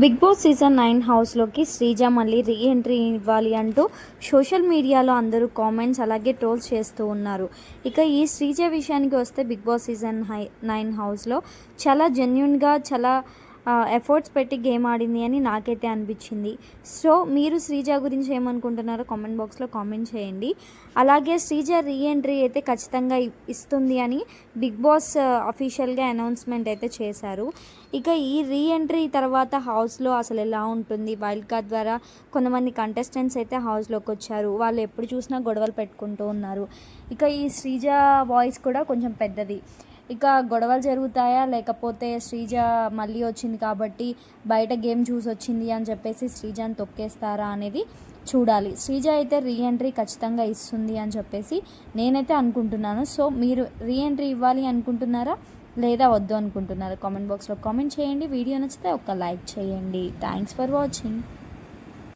Big boss season 9 హౌస్లోకి శ్రీజ మళ్ళీ re entry ఇవ్వాలి అంటూ సోషల్ మీడియాలో అందరూ కామెంట్స్ అలాగే ట్రోల్స్ చేస్తూ ఉన్నారు. ఇక ఈ శ్రీజ విషయానికి వస్తే బిగ్ బాస్ సీజన్ 9 హౌస్లో చాలా జెన్యున్గా చాలా ఎఫర్ట్స్ పెట్టి గేమ్ ఆడింది అని నాకైతే అనిపించింది. సో మీరు శ్రీజ గురించి ఏమనుకుంటున్నారో కామెంట్ బాక్స్లో కామెంట్ చేయండి. అలాగే శ్రీజ రీ ఎంట్రీ అయితే ఖచ్చితంగా ఇస్తుంది అని బిగ్ బాస్ అఫీషియల్గా అనౌన్స్మెంట్ అయితే చేశారు. ఇక ఈ రీ ఎంట్రీ తర్వాత హౌస్లో అసలు ఎలా ఉంటుంది, వైల్డ్ కార్డ్ ద్వారా కొంతమంది కంటెస్టెంట్స్ అయితే హౌస్లోకి వచ్చారు. వాళ్ళు ఎప్పుడు చూసినా గొడవలు పెట్టుకుంటూ ఉన్నారు. ఇక ఈ శ్రీజ వాయిస్ కూడా కొంచెం పెద్దది. ఇక గొడవలు జరుగుతాయా, లేకపోతే శ్రీజ మళ్ళీ వచ్చింది కాబట్టి బయట గేమ్ చూసి వచ్చింది అని చెప్పేసి శ్రీజని తొక్కేస్తారా అనేది చూడాలి. శ్రీజ అయితే రీ ఎంట్రీ ఖచ్చితంగా ఇస్తుంది అని చెప్పేసి నేనైతే అనుకుంటున్నాను. సో మీరు రీ ఎంట్రీ ఇవ్వాలి అనుకుంటున్నారా లేదా వద్దు అనుకుంటున్నారా? కామెంట్ బాక్స్లో కామెంట్ చేయండి. వీడియో నచ్చితే ఒక లైక్ చేయండి. Thanks for watching.